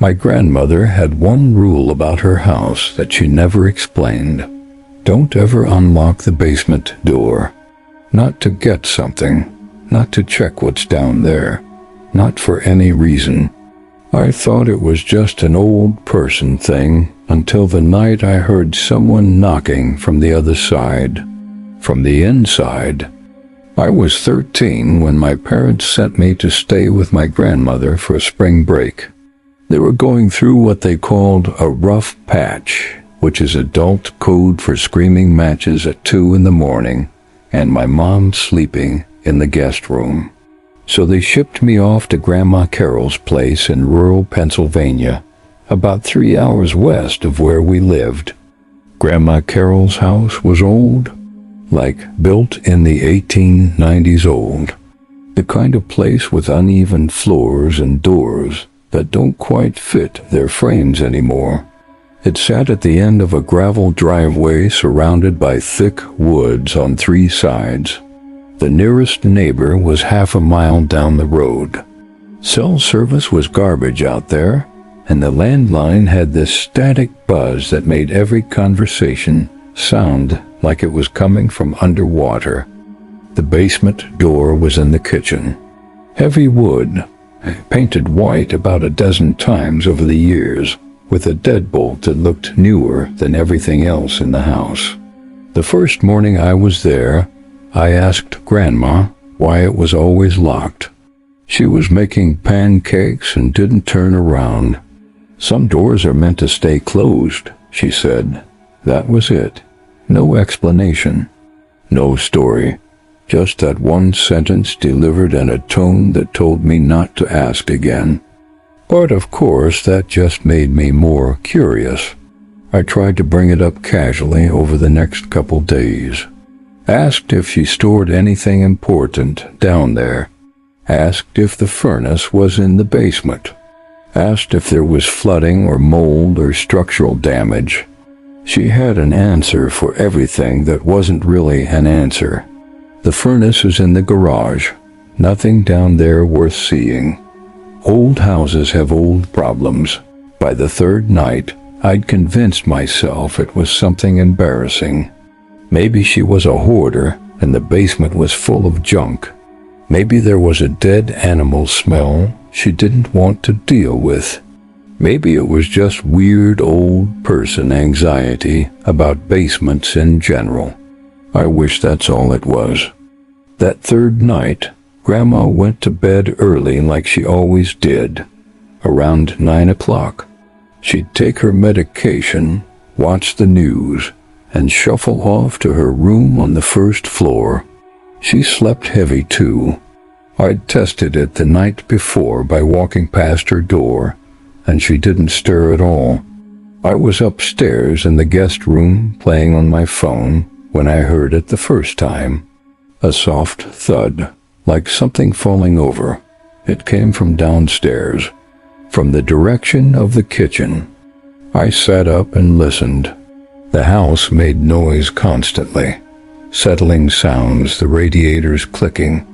My grandmother had one rule about her house that she never explained. Don't ever unlock the basement door. Not to get something, not to check what's down there, not for any reason. I thought it was just an old person thing until the night I heard someone knocking from the other side, from the inside. I was 13 when my parents sent me to stay with my grandmother for a spring break. They were going through what they called a rough patch, which is adult code for screaming matches at 2 in the morning, and my mom sleeping in the guest room. So they shipped me off to Grandma Carol's place in rural Pennsylvania, about 3 hours west of where we lived. Grandma Carol's house was old, like built in the 1890s old. The kind of place with uneven floors and doors that don't quite fit their frames anymore. It sat at the end of a gravel driveway surrounded by thick woods on 3 sides. The nearest neighbor was half a mile down the road. Cell service was garbage out there, and the landline had this static buzz that made every conversation sound like it was coming from underwater. The basement door was in the kitchen. Heavy wood, painted white about a dozen times over the years, with a deadbolt that looked newer than everything else in the house. The first morning I was there, I asked Grandma why it was always locked. She was making pancakes and didn't turn around. Some doors are meant to stay closed, she said. That was it. No explanation. No story. Just that one sentence delivered in a tone that told me not to ask again. But of course, that just made me more curious. I tried to bring it up casually over the next couple days. Asked if she stored anything important down there. Asked if the furnace was in the basement. Asked if there was flooding or mold or structural damage. She had an answer for everything that wasn't really an answer. The furnace is in the garage. Nothing down there worth seeing. Old houses have old problems. By the third night, I'd convinced myself it was something embarrassing. Maybe she was a hoarder and the basement was full of junk. Maybe there was a dead animal smell she didn't want to deal with. Maybe it was just weird old person anxiety about basements in general. I wish that's all it was. That third night, Grandma went to bed early like she always did. Around 9 o'clock, she'd take her medication, watch the news, and shuffle off to her room on the first floor. She slept heavy too. I'd tested it the night before by walking past her door, and she didn't stir at all. I was upstairs in the guest room playing on my phone when I heard it the first time. A soft thud, like something falling over. It came from downstairs, from the direction of the kitchen. I sat up and listened. The house made noise constantly. Settling sounds, the radiators clicking,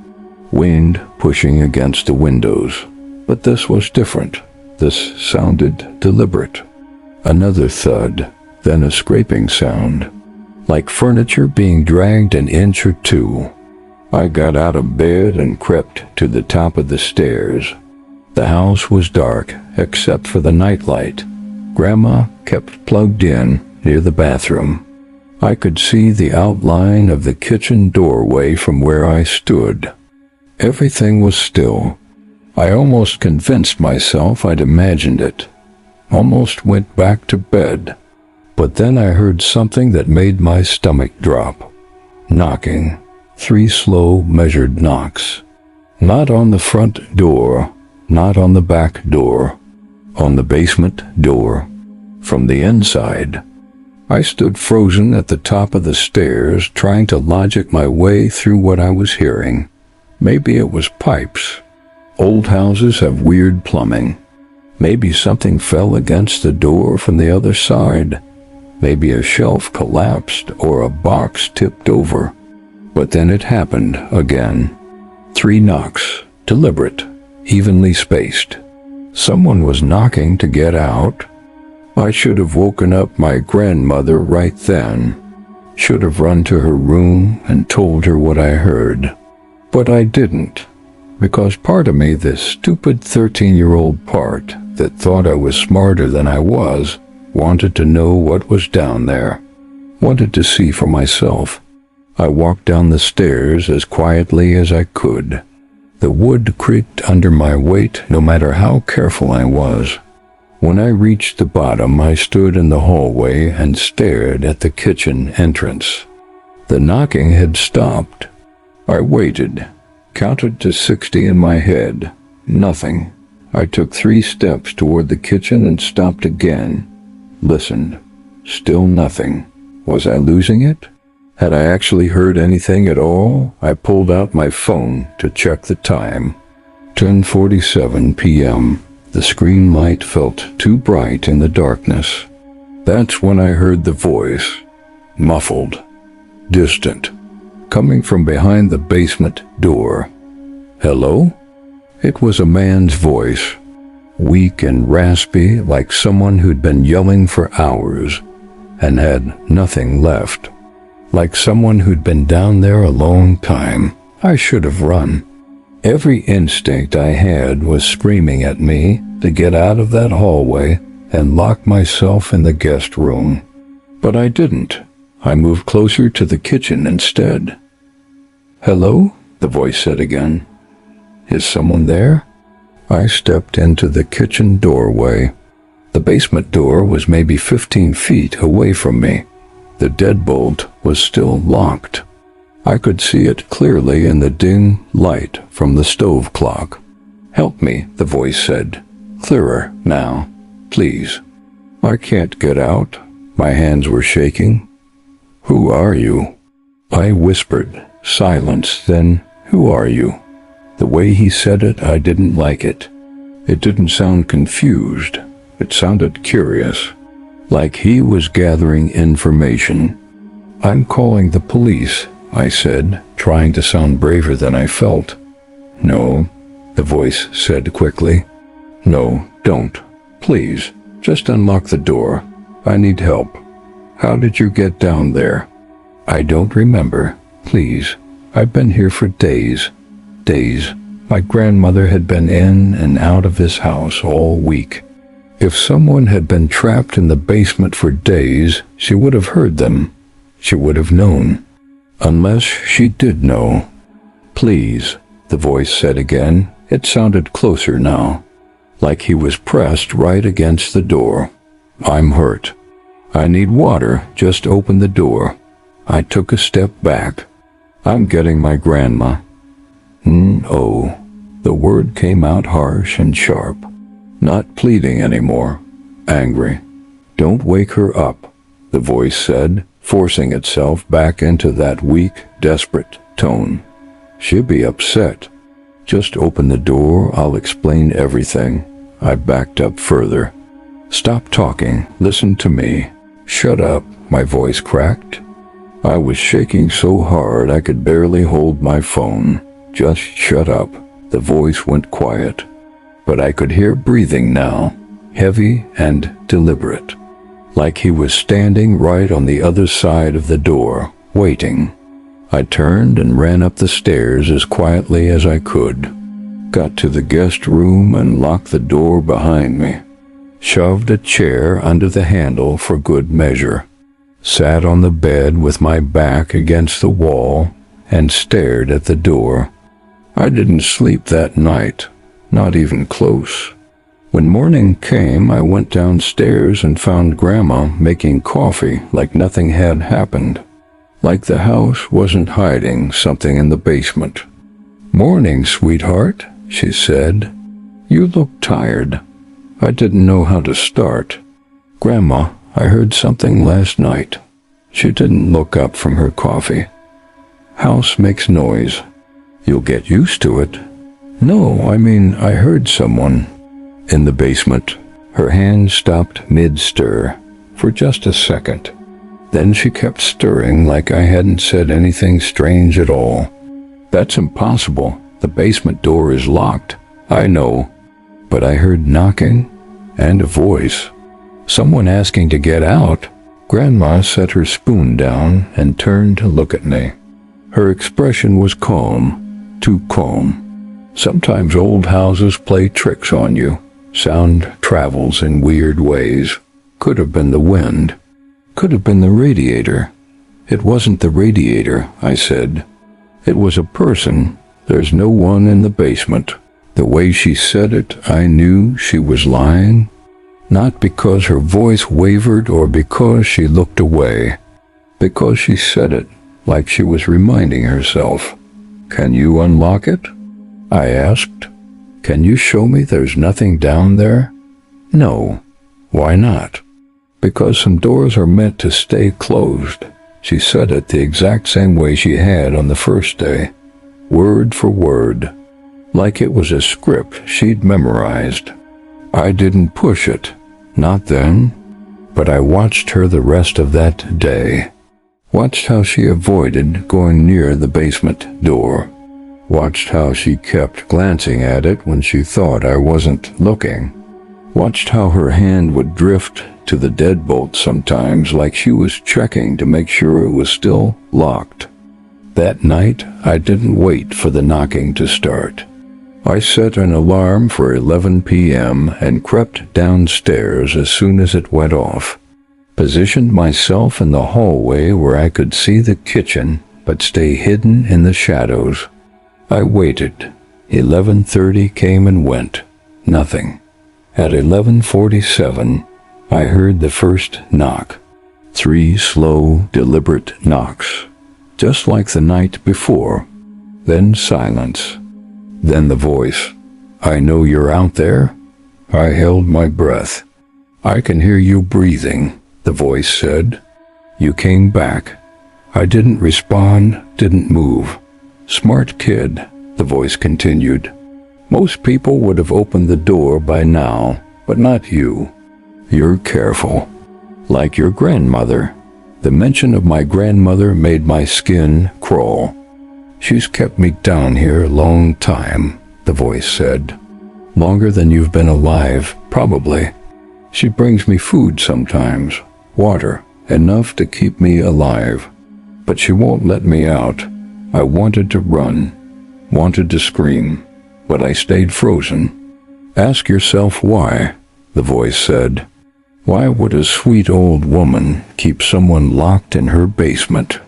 wind pushing against the windows. But this was different. This sounded deliberate. Another thud, then a scraping sound, like furniture being dragged an inch or two. I got out of bed and crept to the top of the stairs. The house was dark, except for the nightlight. Grandma kept plugged in near the bathroom. I could see the outline of the kitchen doorway from where I stood. Everything was still. I almost convinced myself I'd imagined it. Almost went back to bed. But then I heard something that made my stomach drop. Knocking. 3 slow, measured knocks. Not on the front door, not on the back door. On the basement door. From the inside. I stood frozen at the top of the stairs, trying to logic my way through what I was hearing. Maybe it was pipes. Old houses have weird plumbing. Maybe something fell against the door from the other side. Maybe a shelf collapsed or a box tipped over. But then it happened again. 3 knocks, deliberate, evenly spaced. Someone was knocking to get out. I should have woken up my grandmother right then. Should have run to her room and told her what I heard. But I didn't, because part of me, this stupid 13-year-old part that thought I was smarter than I was, wanted to know what was down there. Wanted to see for myself. I walked down the stairs as quietly as I could. The wood creaked under my weight no matter how careful I was. When I reached the bottom, I stood in the hallway and stared at the kitchen entrance. The knocking had stopped. I waited, counted to 60 in my head. Nothing. I took 3 steps toward the kitchen and stopped again. Listened. Still nothing. Was I losing it? Had I actually heard anything at all? I pulled out my phone to check the time. 10:47 p.m. The screen light felt too bright in the darkness. That's when I heard the voice. Muffled. Distant. Coming from behind the basement door. Hello? It was a man's voice. Weak and raspy, like someone who'd been yelling for hours and had nothing left. Like someone who'd been down there a long time. I should have run. Every instinct I had was screaming at me to get out of that hallway and lock myself in the guest room. But I didn't. I moved closer to the kitchen instead. Hello? The voice said again. Is someone there? I stepped into the kitchen doorway. The basement door was maybe 15 feet away from me. The deadbolt was still locked. I could see it clearly in the dim light from the stove clock. Help me, the voice said. Clearer now, please. I can't get out. My hands were shaking. Who are you? I whispered. Silence, then, who are you? The way he said it, I didn't like it. It didn't sound confused. It sounded curious. Like he was gathering information. I'm calling the police, I said, trying to sound braver than I felt. No, the voice said quickly. No, don't. Please, just unlock the door. I need help. How did you get down there? I don't remember. Please. I've been here for days. Days. My grandmother had been in and out of this house all week. If someone had been trapped in the basement for days, she would have heard them. She would have known. Unless she did know. Please, the voice said again. It sounded closer now. Like he was pressed right against the door. I'm hurt. I need water. Just open the door. I took a step back. I'm getting my grandma. No. The word came out harsh and sharp. Not pleading anymore. Angry. Don't wake her up, the voice said, forcing itself back into that weak, desperate tone. She'll be upset. Just open the door, I'll explain everything. I backed up further. Stop talking, listen to me. Shut up, my voice cracked. I was shaking so hard I could barely hold my phone. Just shut up. The voice went quiet. But I could hear breathing now, heavy and deliberate. Like he was standing right on the other side of the door, waiting. I turned and ran up the stairs as quietly as I could. Got to the guest room and locked the door behind me. Shoved a chair under the handle for good measure. Sat on the bed with my back against the wall and stared at the door. I didn't sleep that night, not even close. When morning came, I went downstairs and found Grandma making coffee like nothing had happened. Like the house wasn't hiding something in the basement. Morning, sweetheart, she said. You look tired. I didn't know how to start. Grandma, I heard something last night. She didn't look up from her coffee. House makes noise. You'll get used to it. No, I mean, I heard someone. In the basement. Her hand stopped mid-stir for just a second. Then she kept stirring like I hadn't said anything strange at all. That's impossible. The basement door is locked. I know. but I heard knocking and a voice. Someone asking to get out. Grandma set her spoon down and turned to look at me. Her expression was calm, too calm. Sometimes old houses play tricks on you. Sound travels in weird ways. Could have been the wind. Could have been the radiator. It wasn't the radiator, I said. It was a person. There's no one in the basement. The way she said it, I knew she was lying. Not because her voice wavered or because she looked away. Because she said it like she was reminding herself. Can you unlock it? I asked. Can you show me there's nothing down there? No. Why not? Because some doors are meant to stay closed. She said it the exact same way she had on the first day. Word for word. Like it was a script she'd memorized. I didn't push it. Not then. But I watched her the rest of that day. Watched how she avoided going near the basement door. Watched how she kept glancing at it when she thought I wasn't looking. Watched how her hand would drift to the deadbolt sometimes like she was checking to make sure it was still locked. That night, I didn't wait for the knocking to start. I set an alarm for 11 p.m. and crept downstairs as soon as it went off. Positioned myself in the hallway where I could see the kitchen but stay hidden in the shadows. I waited. 11:30 came and went. Nothing. At 11:47, I heard the first knock. 3 slow, deliberate knocks. Just like the night before. Then silence. Then the voice. I know you're out there. I held my breath. I can hear you breathing, the voice said. You came back. I didn't respond, didn't move. Smart kid, the voice continued. Most people would have opened the door by now, but not you. You're careful. Like your grandmother. The mention of my grandmother made my skin crawl. She's kept me down here a long time, the voice said. Longer than you've been alive, probably. She brings me food sometimes, water, enough to keep me alive. But she won't let me out. I wanted to run, wanted to scream, but I stayed frozen. Ask yourself why, the voice said. Why would a sweet old woman keep someone locked in her basement?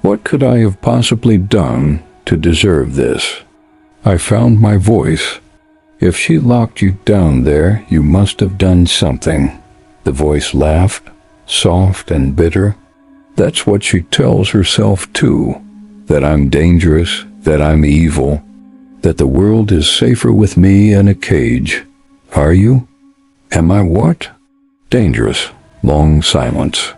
What could I have possibly done to deserve this? I found my voice. If she locked you down there, you must have done something. The voice laughed, soft and bitter. That's what she tells herself too. That I'm dangerous, that I'm evil, that the world is safer with me in a cage. Are you? Am I what? Dangerous. Long silence.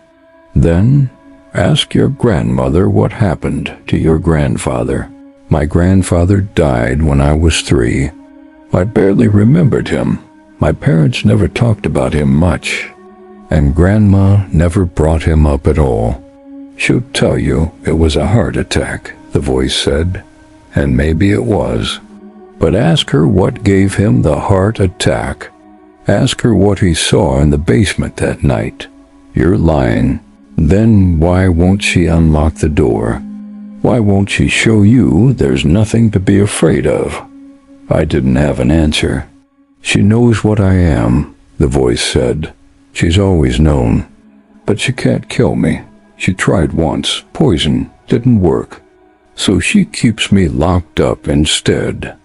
Then, ask your grandmother what happened to your grandfather. My grandfather died when I was 3. I barely remembered him. My parents never talked about him much, and Grandma never brought him up at all. She'll tell you it was a heart attack, the voice said, and maybe it was. But ask her what gave him the heart attack. Ask her what he saw in the basement that night. You're lying. Then why won't she unlock the door? Why won't she show you there's nothing to be afraid of? I didn't have an answer. She knows what I am, the voice said. She's always known. But she can't kill me. She tried once. Poison didn't work. So she keeps me locked up instead.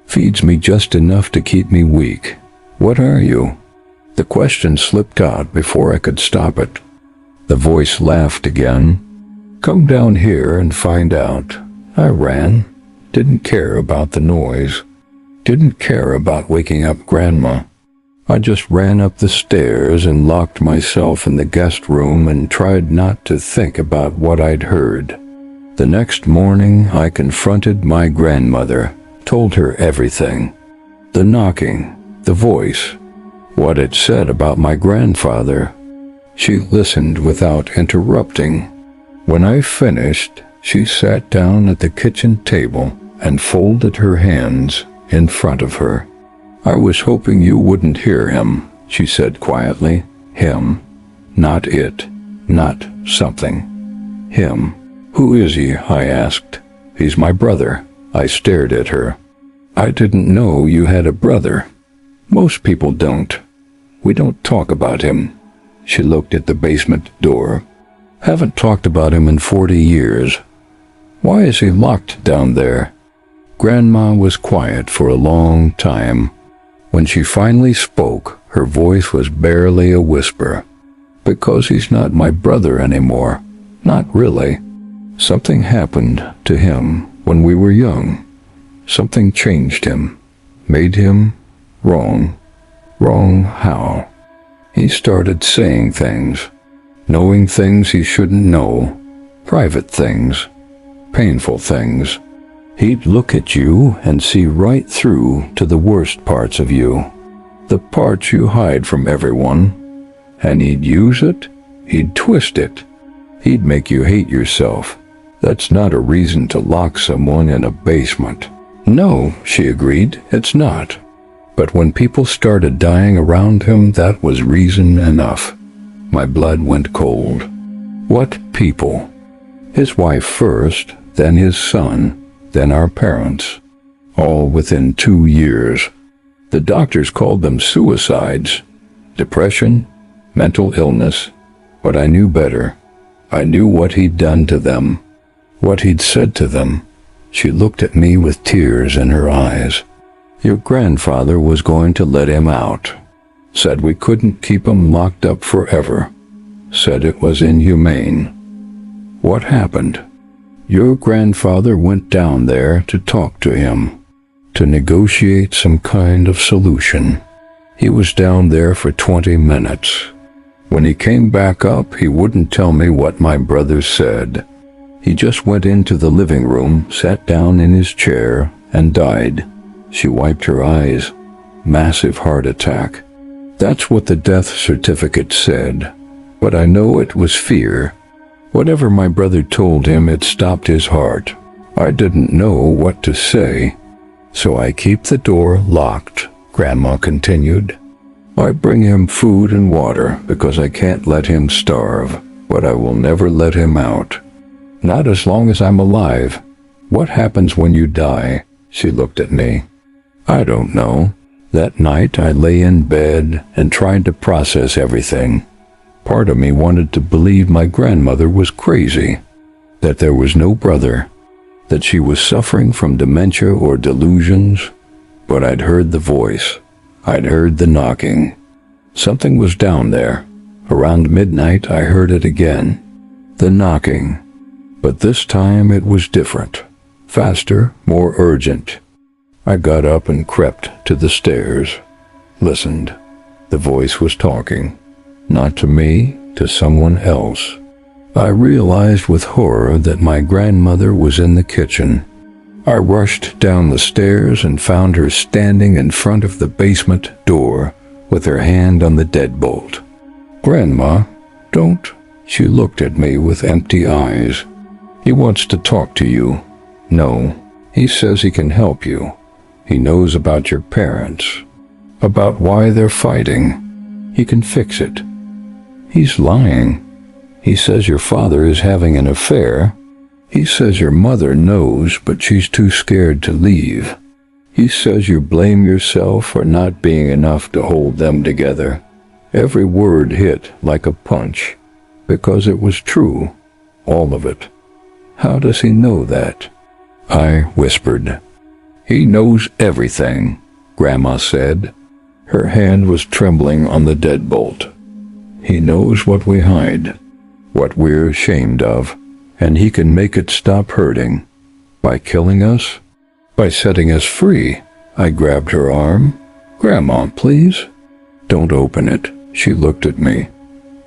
Feeds me just enough to keep me weak. What are you? The question slipped out before I could stop it. The voice laughed again. Come down here and find out. I ran. Didn't care about the noise. Didn't care about waking up Grandma. I just ran up the stairs and locked myself in the guest room and tried not to think about what I'd heard. The next morning I confronted my grandmother, told her everything. The knocking, the voice, what it said about my grandfather. She listened without interrupting. When I finished, she sat down at the kitchen table and folded her hands in front of her. "I was hoping you wouldn't hear him," she said quietly. "Him. Not it. Not something. Him." "Who is he?" I asked. "He's my brother." I stared at her. "I didn't know you had a brother. Most people don't. We don't talk about him." She looked at the basement door. "Haven't talked about him in 40 years. Why is he locked down there?" Grandma was quiet for a long time. When she finally spoke, her voice was barely a whisper. "Because he's not my brother anymore. Not really. Something happened to him when we were young. Something changed him. Made him wrong. Wrong how? He started saying things. Knowing things he shouldn't know. Private things. Painful things. He'd look at you and see right through to the worst parts of you. The parts you hide from everyone. And he'd use it. He'd twist it. He'd make you hate yourself. That's not a reason to lock someone in a basement." "No," she agreed, "it's not. But when people started dying around him, that was reason enough." My blood went cold. "What people?" "His wife first, then his son, then our parents. All within 2 years. The doctors called them suicides. Depression, mental illness. But I knew better. I knew what he'd done to them. What he'd said to them." She looked at me with tears in her eyes. "Your grandfather was going to let him out. Said we couldn't keep him locked up forever. Said it was inhumane." "What happened?" "Your grandfather went down there to talk to him. To negotiate some kind of solution. He was down there for 20 minutes. When he came back up, he wouldn't tell me what my brother said. He just went into the living room, sat down in his chair, and died." She wiped her eyes. "Massive heart attack. That's what the death certificate said. But I know it was fear. Whatever my brother told him, it stopped his heart. I didn't know what to say. So I keep the door locked," Grandma continued. "I bring him food and water because I can't let him starve, but I will never let him out. Not as long as I'm alive. What happens when you die?" She looked at me. "I don't know. That night I lay in bed and tried to process everything. Part of me wanted to believe my grandmother was crazy, that there was no brother, that she was suffering from dementia or delusions. But I'd heard the voice. I'd heard the knocking. Something was down there. Around midnight I heard it again. The knocking. But this time it was different. Faster, more urgent. I got up and crept to the stairs. Listened. The voice was talking. Not to me, to someone else. I realized with horror that my grandmother was in the kitchen. I rushed down the stairs and found her standing in front of the basement door with her hand on the deadbolt. "Grandma, don't." She looked at me with empty eyes. "He wants to talk to you." "No. He says he can help you. He knows about your parents. About why they're fighting. He can fix it." "He's lying. He says your father is having an affair. He says your mother knows, but she's too scared to leave. He says you blame yourself for not being enough to hold them together." Every word hit like a punch, because it was true, all of it. "How does he know that?" I whispered. "He knows everything," Grandma said. Her hand was trembling on the deadbolt. "He knows what we hide, what we're ashamed of, and he can make it stop hurting. By killing us? By setting us free." I grabbed her arm. "Grandma, please." "Don't open it." She looked at me,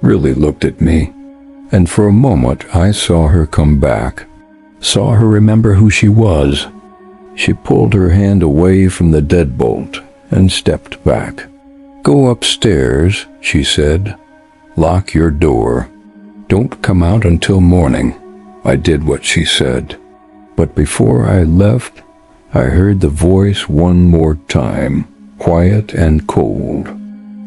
really looked at me, and for a moment I saw her come back, saw her remember who she was. She pulled her hand away from the deadbolt and stepped back. "Go upstairs," she said. "Lock your door. Don't come out until morning." I did what she said. But before I left, I heard the voice one more time, quiet and cold.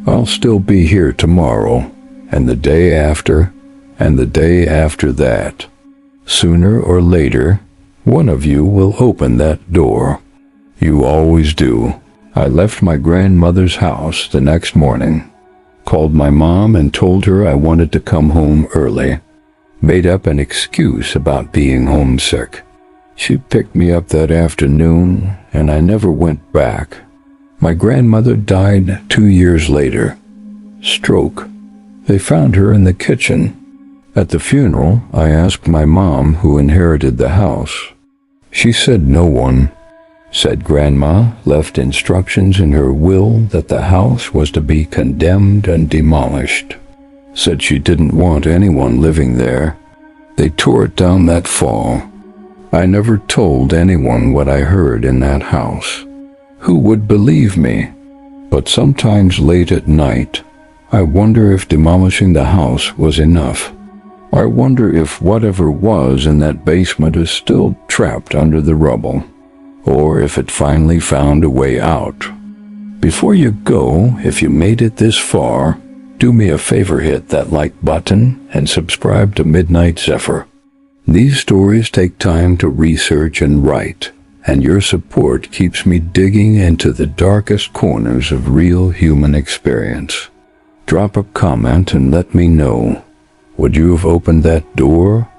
I'll still be here tomorrow, and the day after, and the day after that. Sooner or later, one of you will open that door. You always do. I left my grandmother's house the next morning, called my mom and told her I wanted to come home early, made up an excuse about being homesick. She picked me up that afternoon, and I never went back. My grandmother died 2 years later. Stroke. They found her in the kitchen. At the funeral, I asked my mom who inherited the house. She said no one. Said Grandma left instructions in her will that the house was to be condemned and demolished. Said she didn't want anyone living there. They tore it down that fall. I never told anyone what I heard in that house. Who would believe me? But sometimes late at night, I wonder if demolishing the house was enough. I wonder if whatever was in that basement is still trapped under the rubble, or if it finally found a way out. Before you go, if you made it this far, do me a favor, hit that like button and subscribe to Midnight Zephyr. These stories take time to research and write, and your support keeps me digging into the darkest corners of real human experience. Drop a comment and let me know. Would you have opened that door